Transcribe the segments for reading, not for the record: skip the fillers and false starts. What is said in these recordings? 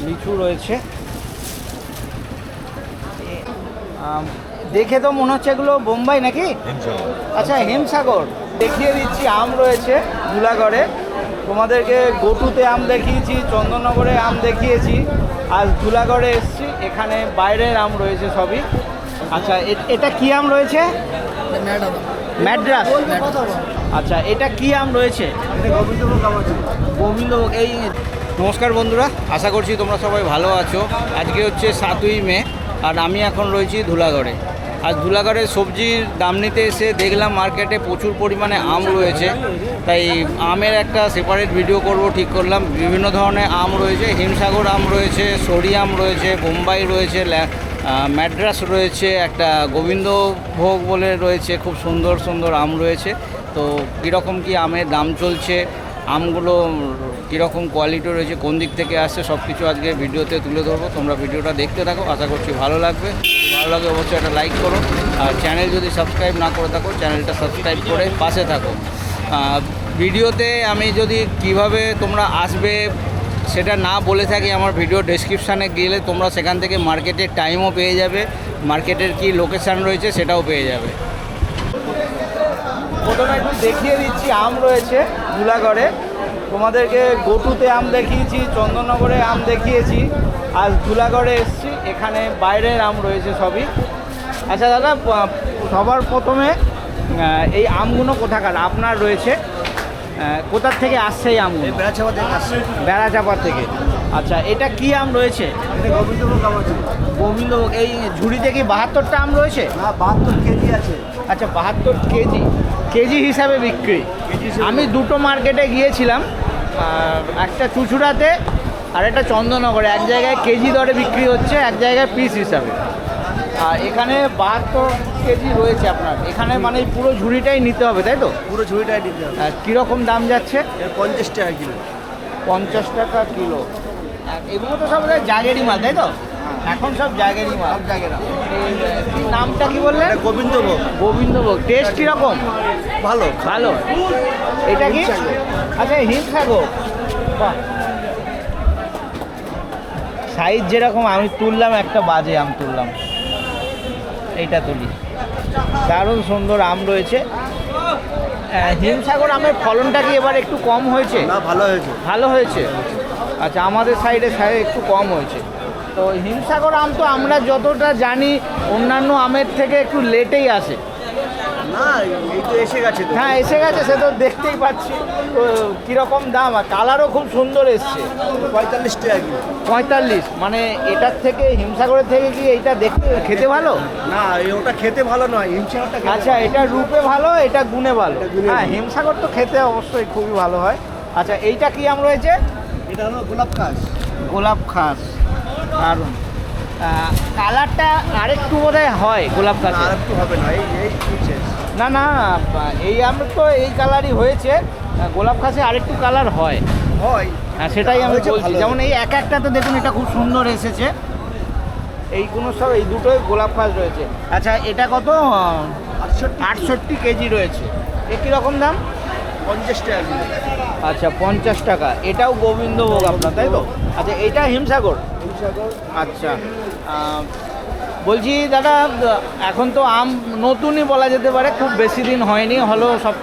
লিচু রয়েছে। দেখে তো মনে হচ্ছে এগুলো বোম্বাই নাকি? আচ্ছা, হিমসাগর। দেখিয়ে দিচ্ছি, আম রয়েছে ধুলাগড়ে। তোমাদেরকে গোটুতে আম দেখিয়েছি, চন্দননগরে আম দেখিয়েছি, আজ ধুলাগড়ে এসেছি। এখানে বাইরের আম রয়েছে সবই। আচ্ছা, এটা কি আম রয়েছে? ম্যাড্রাস। আচ্ছা, এটা কি আম রয়েছে? গোবিন্দভোগ। এই নমস্কার বন্ধুরা, আশা করছি তোমরা সবাই ভালো আছো। আজকে হচ্ছে 7ই মে, আর আমি এখন রয়েছি ধুলাগড়ে। আজ ধুলাগড়ের সবজির দাম নিতে এসে দেখলাম মার্কেটে প্রচুর পরিমাণে আম রয়েছে, তাই আমের একটা সেপারেট ভিডিও করব ঠিক করলাম। বিভিন্ন ধরনের আম রয়েছে, হিমসাগর আম রয়েছে, সরি আম রয়েছে, বোম্বাই রয়েছে, ম্যাড্রাস রয়েছে, একটা গোবিন্দভোগ বলে রয়েছে। খুব সুন্দর সুন্দর আম রয়েছে। তো কীরকম কী আমের দাম চলছে, আমগুলো কীরকম কোয়ালিটি রয়েছে, কোন দিক থেকে আসছে, সব কিছু আজকে ভিডিওতে তুলে ধরবো। তোমরা ভিডিওটা দেখতে থাকো, আশা করছি ভালো লাগবে। ভালো লাগে অবশ্যই একটা লাইক করো, আর চ্যানেল যদি সাবস্ক্রাইব না করে থাকো চ্যানেলটা সাবস্ক্রাইব করে পাশে থাকো। ভিডিওতে আমি যদি কিভাবে তোমরা আসবে সেটা না বলে থাকি, আমার ভিডিও ডেসক্রিপশানে গেলে তোমরা সেখান থেকে মার্কেটের টাইমও পেয়ে যাবে, মার্কেটের কি লোকেশান রয়েছে সেটাও পেয়ে যাবে। প্রথমে একটু দেখিয়ে দিচ্ছি, আম রয়েছে ধুলাগড়ে। তোমাদেরকে গোটুতে আম দেখিয়েছি, চন্দননগরে আম দেখিয়েছি, আজ ধুলাগড়ে এসেছি। এখানে বাইরের আম রয়েছে সবই। আচ্ছা দাদা, সবার প্রথমে এই আমগুলো কোথাকার আপনার রয়েছে? কোথার থেকে আসছে এই আমগুলো? বেড়াচাপা থেকে আসছে। বেড়াচাপার থেকে। আচ্ছা, এটা কি আম রয়েছে? গোবিন্দভোগ আম আছে। গোবিন্দভোগ। এই ঝুড়িতে কি 72টা আম রয়েছে? না, 72 কেজি আছে। আচ্ছা, 72 কেজি। কেজি হিসাবে বিক্রি। আমি দুটো মার্কেটে গিয়েছিলাম, একটা চুচুড়াতে আর একটা চন্দননগরে। এক জায়গায় কেজি দরে বিক্রি হচ্ছে, এক জায়গায় পিস হিসাবে। আর এখানে 72 কেজি রয়েছে আপনার এখানে, মানে পুরো ঝুড়িটাই নিতে হবে তাই তো? পুরো ঝুড়িটাই দিতে হবে। কীরকম দাম যাচ্ছে? 50 টাকা কিলো। 50 টাকা কিলো। এগুলো তো সব জাগেরি মাল তাই তো? এখন সব জাগেরি মাল। সব জায়গায় নামটা কি বললেন? গোবিন্দভোগ। গোবিন্দভোগ। টেস্ট কীরকম? ভালো ভালো। এটা কি? আচ্ছা, হিমসাগর। বাহ, সাইজ যেরকম। আমি তুললাম একটা বাজে আম তুললাম, এইটা তুলি। দারুণ সুন্দর আম রয়েছে। হিমসাগর আমের ফলনটা কি এবার একটু কম হয়েছে? না, ভালো হয়েছে। ভালো হয়েছে। আচ্ছা, আমাদের সাইডে একটু কম হয়েছে। তো হিমসাগর আম তো আমরা যতটা জানি অন্যান্য আমের থেকে একটু লেটেই আসে। না, এই তো এসে গেছে তো। হ্যাঁ, এসে গেছে, সে তো দেখতেই পাচ্ছি। তো কীরকম দাম? আর কালারও খুব সুন্দর এসছে। 45 টাকা কিলো। 45? মানে এটার থেকে, হিমসাগরের থেকে কি এইটা দেখতে খেতে ভালো? না, ওটা খেতে ভালো নয়, হিমসাগরটা খেতে আচ্ছা, এটা রূপে ভালো, এটা গুণে ভালো। এটা গুণে হ্যাঁ, ভালো। হিমসাগর তো খেতে অবশ্যই খুবই ভালো হয়। আচ্ছা, এইটা কি আম রয়েছে? এটা হলো গোলাপ খাস। গোলাপ খাস। দারুণ। কালারটা আরেকটু বোধহয় হয় গোলাপ খাস। আর একটু হবে না, এই শেষ। না না, এই আম তো এই কালারই হয়েছে। গোলাপ খাসে আরেকটু কালার হয়। হয়। হ্যাঁ, সেটাই আমি হয়েছে বলছি। ভালো। যেমন এই একটাতে দেখুন, এটা খুব সুন্দর এসেছে। এইগুলো সব, এই দুটোই গোলাপ খাস রয়েছে। আচ্ছা, এটা কত? 68 কেজি রয়েছে। এ কীরকম দাম? 50 টাকা কিলো। আচ্ছা, 50 টাকা। এটাও গোবিন্দভোগ আপনার তাই তো? আচ্ছা, এটা হিমসাগর। হিমসাগর। আচ্ছা, বলছি দাদা, এখন তো আম নতুনই বলা যেতে পারে, খুব বেশি দিন হয়নি, হলো সব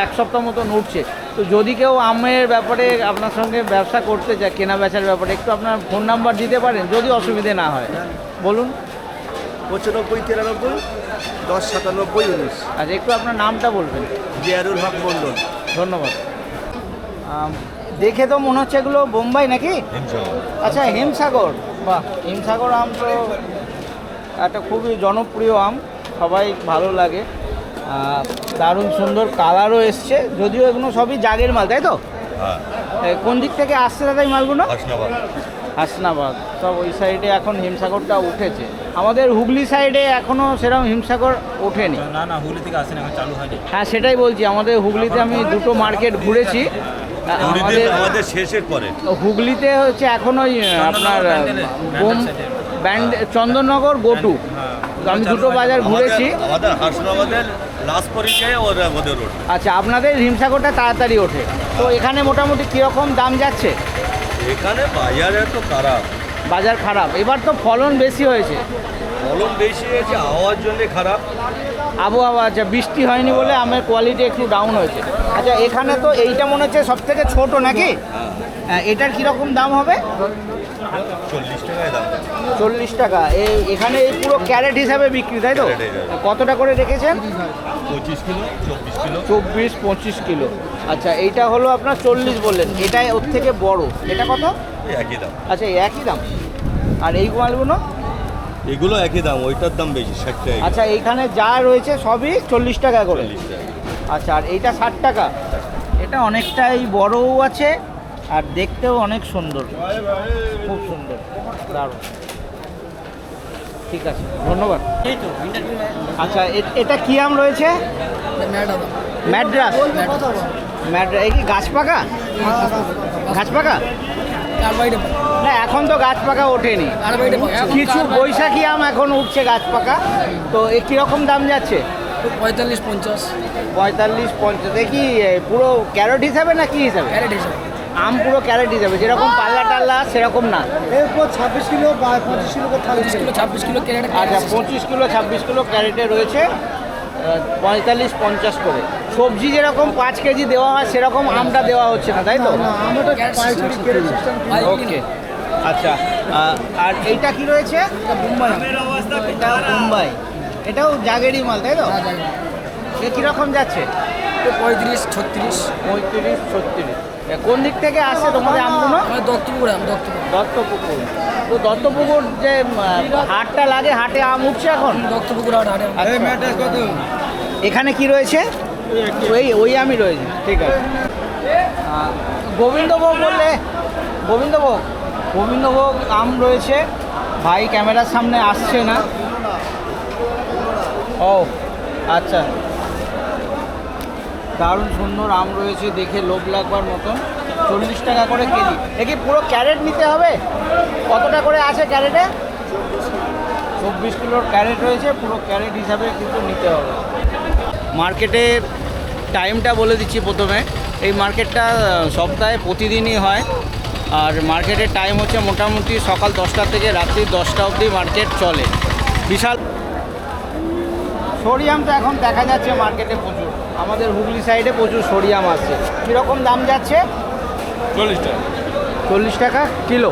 1 সপ্তাহ মতন উঠছে। তো যদি কেউ আমের ব্যাপারে আপনার সঙ্গে ব্যবসা করতে চায়, কেনা বেচার ব্যাপারে, একটু আপনার ফোন নাম্বার দিতে পারেন যদি অসুবিধে না হয়? বলুন। 95 93 10 97 19। আচ্ছা, একটু আপনার নামটা বলবেন। জিয়ারুল হক মন্ডল। ধন্যবাদ। দেখে তো মনে হচ্ছে এগুলো বোম্বাই নাকি? আচ্ছা, হিমসাগর। বাহ, হিমসাগর আম তো একটা খুবই জনপ্রিয় আম, সবাই ভালো লাগে। দারুণ সুন্দর কালারও এসছে, যদিও এগুলো সবই জাগের মাল তাই তো? কোন দিক থেকে আসছে দাদা এই মালগুলো? হাসনাবাদ। সব ওই সাইডে এখন হিমসাগরটা উঠেছে। আমাদের হুগলি সাইডে এখনও সেরকম হিমসাগর ওঠেনি। না না, হুগলি থেকে আসেনি, এখন চালু হয়নি। হ্যাঁ, সেটাই বলছি। আমাদের হুগলিতে আমি দুটো মার্কেট ঘুরেছি। আমাদের শেষের পরে হুগলিতে হচ্ছে এখন ওই আপনার চন্দননগর গোটু, আমি দুটো বাজার ঘুরেছি। আমাদের হাসনাবাদের লাস্ট পরিচয়ে ওদের রোড। আচ্ছা, আপনাদের হিমসাগরটা তাড়াতাড়ি ওঠে। তো এখানে মোটামুটি কীরকম দাম যাচ্ছে? এখানে বাজারে তো খারাপ, বাজার খারাপ, এবার তো ফলন বেশি হয়েছে, ফলন বেশি হয়েছে, আওয়ার জন্য খারাপ। আবহাওয়া, আচ্ছা বৃষ্টি হয়নি বলে আমের কোয়ালিটি একটু ডাউন হয়েছে। আচ্ছা এখানে তো এইটা মনে হচ্ছে সব থেকে ছোটো নাকি? হ্যাঁ, এটার কীরকম দাম হবে? 40 টাকায় দাম। 40 টাকা। এখানে এই পুরো ক্যারেট হিসাবে বিক্রি, তাই তো? ক্যারেট হিসাবে। কতটা করে রেখেছেন? 25 কিলো, 24 কিলো। 24-25 কিলো। আচ্ছা এইটা হলো আপনার 40 বললেন, এটা ওর থেকে বড়, এটা কত? এই একই দাম। আচ্ছা এই একই দাম। আর এই মালগুলো? এগুলো একই দাম, ওইটার দাম বেশি, 60 টাকা। আচ্ছা এইখানে যা রয়েছে সবই 40 টাকা করে। 40 টাকা। আচ্ছা আর এইটা 60 টাকা। এটা অনেকটাই বড়ও আছে আর দেখতেও অনেক সুন্দর, খুব সুন্দর, দারুণ। ঠিক আছে, ধন্যবাদ। আচ্ছা এটা কি আম রয়েছে? ম্যাড্রাস। ম্যাড্রাস, এই কি গাছ পাকা? গাছ পাকা না, এখন তো গাছ পাকা ওঠেনি, কিছু বৈশাখী আম এখন উঠছে গাছ পাকা। তো এ কীরকম দাম যাচ্ছে? 45-50 45-50। দেখি পুরো ক্যারেট হিসাবে না কি হিসাবে? ক্যারেট হিসাবে। আম পুরো ক্যারেট হিসাবে, যেরকম পাল্লা টাল্লা সেরকম না। এরপর 26 কিলো বা 25 কিলো 25 কিলো 26 কিলো ক্যারেট। আচ্ছা 25 কিলো 26 কিলো ক্যারেটে রয়েছে 45-50 করে। সবজি যেরকম 5 কেজি দেওয়া হয় সেরকম আমটা দেওয়া হচ্ছে না, তাই তো? ওকে আচ্ছা। আর এইটা কি রয়েছে? এটা মুম্বাই, এটাও জাগেরি মাল, তাই তো? এ কীরকম যাচ্ছে? 35-36। 35-36। কোন দিক থেকে আসছে তোমাদের আমগুলো? দত্তপুকুর আম, দত্তপুকুর। তো দত্তপুকুর যে হাটটা লাগে, হাটে আম উঠছে এখন? দত্তপুকুর হাটে। আচ্ছা। এখানে কি রয়েছে? ওই আমই রয়েছে, ঠিক আছে। গোবিন্দভোগ বললে, গোবিন্দভোগ আম রয়েছে। ভাই ক্যামেরার সামনে আসছে না। ও আচ্ছা, দারুণ সুন্দর আম রয়েছে, দেখে লোভ লাগবার মতন। 40 টাকা করে কেজি। দেখি পুরো ক্যারেট নিতে হবে? কতটা করে আছে ক্যারেটে? 24 কিলোর ক্যারেট রয়েছে, পুরো ক্যারেট হিসাবে কিন্তু নিতে হবে। মার্কেটের টাইমটা বলে দিচ্ছি প্রথমে। এই মার্কেটটা সপ্তাহে প্রতিদিনই হয়, আর মার্কেটের টাইম হচ্ছে মোটামুটি সকাল 10টা থেকে রাত্রি 10টা অবধি মার্কেট চলে। বিশাল সরিয়াম তো এখন দেখা যাচ্ছে মার্কেটে প্রচুর, আমাদের হুগলি সাইডে প্রচুর সরিয়াম আসছে। কীরকম দাম যাচ্ছে? 40 টাকা। 40 টাকা কিলো।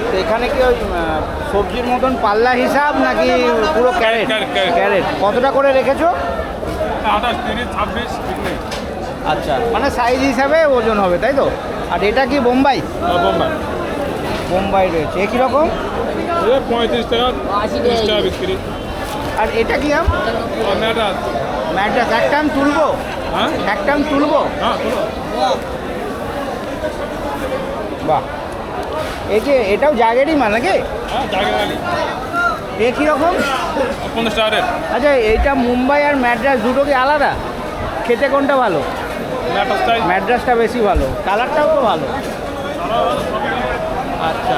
তো এখানে কি ওই সবজির মতন পাল্লা হিসাব নাকি পুরো ক্যারেট? ক্যারেট কতটা করে রেখেছো? 28, 30, 26 বিক্রি। আচ্ছা, মানে সাইজ হিসাবে ওজন হবে, তাই তো? আর এটা কি বোম্বাই? বোম্বাই। বোম্বাই রয়েছে। এ কীরকম? 35 টাকা, 30 টাকা বিক্রি। আর এটা কি আম? ম্যাডাস। ম্যাড্রাস। একটা আম তুলবো? হ্যাঁ একটা আম তুলবো? হ্যাঁ বলো। বাহ, এই যে এটাও জাগেরই মাল নাকি? হ্যাঁ জায়গালি। এ কীরকম? 50 টাকা রেট। আচ্ছা এইটা মুম্বাই আর ম্যাড্রাস দুটো কি আলাদা? খেতে কোনটা ভালো? ম্যাডাসটাই। ম্যাড্রাসটা বেশি ভালো, কালারটাও তো ভালো। আচ্ছা,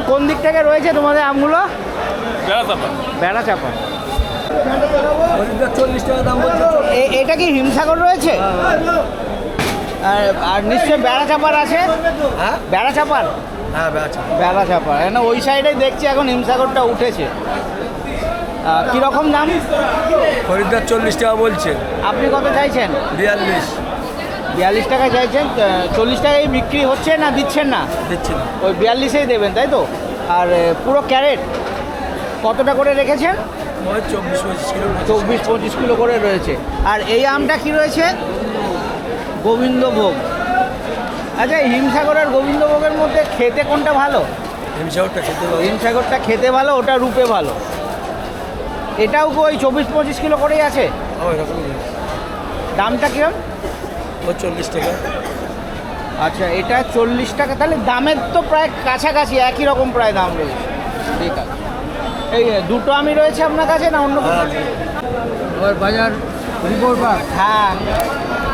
কোন দিক থেকে রয়েছে তোমাদের আমগুলো? বেড়া চাপা। 40 টাকা দাম বলছে। এটা কি হিমসাগর রয়েছে? আর নিশ্চয়ই বেড়া চাপার আছে? হ্যাঁ বেড়া চাপার? হ্যাঁ বেড়াচ্ছে। বেড়া চাপা, না ওই সাইডেই দেখছি এখন হিমসাগরটা উঠেছে। কীরকম দাম? খরিদ্দার 40 টাকা বলছে। আপনি কত চাইছেন? 42 42 টাকা চাইছেন। 40 টাকায় বিক্রি হচ্ছে না দিচ্ছেন না? দিচ্ছি না। ওই 42-এই দেবেন, তাই তো? আর পুরো ক্যারেট কতটা করে রেখেছেন? ওই 24-25 কিলো। 24-25 কিলো করে রয়েছে। আর এই আমটা কি রয়েছে? গোবিন্দভোগ। আচ্ছা হিমসাগর আর গোবিন্দভোগের মধ্যে খেতে কোনটা ভালো? হিমসাগরটা খেতে ভালো। হিমসাগরটা খেতে ভালো, ওটা রূপে ভালো। এটাও ওই 24-25 কিলো করেই আছে। ওই রকমই। দামটা কিরম? ও 40 টাকা। আচ্ছা এটা 40 টাকা, তাহলে দামের তো প্রায় কাছাকাছি, একই রকম প্রায় দাম রয়েছে। ঠিক আছে। এই দুটো আমি রয়েছে আপনার কাছে না অন্য কোনো? বাজার রিপোর্ট। হ্যাঁ,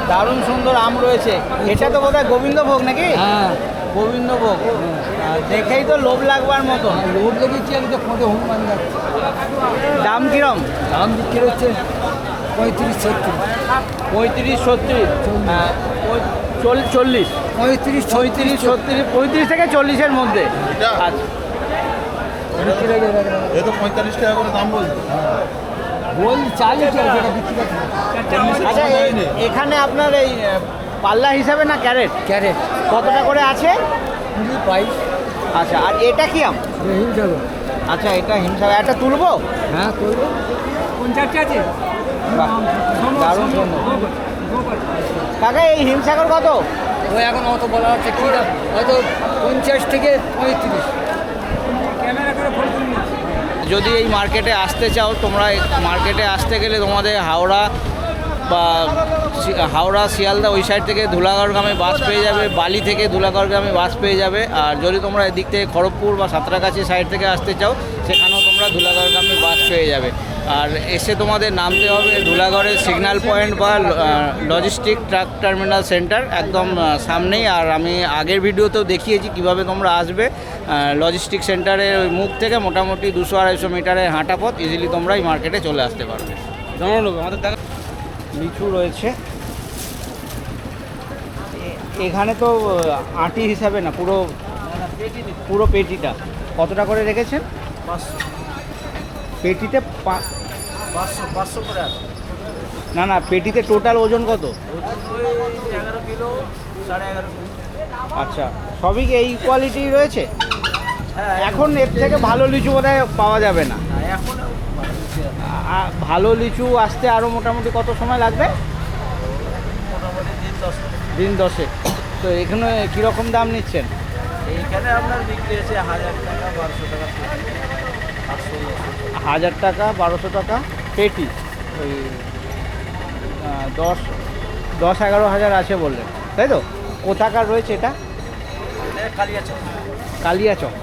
দারুণ সুন্দর আম রয়েছে। এটা তো বোধহয় গোবিন্দভোগ নাকি? হ্যাঁ গোবিন্দভোগ। দেখেই তো লোভ লাগবার মতন। লোড লেগেছি, আমি তো ফোনে হনুমান যাচ্ছে। দাম কিরম? দাম বিক্রি হচ্ছে 35-70। 35-36। 40, 35, 35, 36, 35 থেকে 40-এর মধ্যে। আচ্ছা এ তো 45 টাকা করে দাম বলছে। বল চালু কি আছে এটা বিক্রি করতে আচ্ছা এখানে আপনার এই পাল্লা হিসাবে না ক্যারেট ক্যারেট কতটা করে আছে? 20, 22 আচ্ছা আর এটা কি আম? হিম যাবে। আচ্ছা এটা হিমসাগর, একটা তুলবো? হ্যাঁ করবো। 50 আছে বাহ, দারুণ সুন্দর। কাকা এই হিমসাগর কত? ওই এখন অত বলা হচ্ছে কি দাম? হয়তো 50 থেকে 35। ক্যামেরা করে ফোন করুন। যদি এই মার্কেটে আসতে চাও তোমরা, এই মার্কেটে আসতে গেলে তোমাদের হাওড়া বা হাওড়া শিয়ালদা ওই সাইড থেকে ধুলাগড়গামী বাস পেয়ে যাবে, বালি থেকে ধুলাগড়গামী বাস পেয়ে যাবে। আর যদি তোমরা এদিক থেকে খড়গপুর বা সাঁতরাগাছি সাইড থেকে আসতে চাও সেখানেও তোমরা ধুলাগড়গামী বাস পেয়ে যাবে। আর এসে তোমাদের নামতে হবে ধুলাগড়ের সিগন্যাল পয়েন্ট বা লজিস্টিক ট্রাক টার্মিনাল সেন্টার একদম সামনেই। আর আমি আগের ভিডিওতেও দেখিয়েছি কিভাবে তোমরা আসবে। লজিস্টিক সেন্টারের ওই মুখ থেকে মোটামুটি 200-250 মিটারের হাঁটা পথ, ইজিলি তোমরা এই মার্কেটে চলে আসতে পারবে। জানানো আমাদের দেখা লিচু রয়েছে এখানে তো আটি হিসাবে না, পুরো পুরো পেটিটা কতটা করে রেখেছেন? 500 পেটিতে 500 করে আছে। না না পেটিতে টোটাল ওজন কত? 11 কিলো 11.5 কিলো। আচ্ছা সবই কি এই কোয়ালিটি রয়েছে? এখন এর থেকে ভালো লিচু বোধহয় পাওয়া যাবে না। এখন ভালো লিচু আসতে আরও মোটামুটি কত সময় লাগবে? মোটামুটি দিন 10। তো এখানে কীরকম দাম নিচ্ছেন? এইখানে আপনার বিক্রি আছে 1000 টাকা 1200 টাকা 1000 টাকা 1200 টাকা পেটি। ওই 10-11 হাজার আছে বললেন, তাই তো? কোথাকার রয়েছে এটা? কালিয়াচক। কালিয়াচক।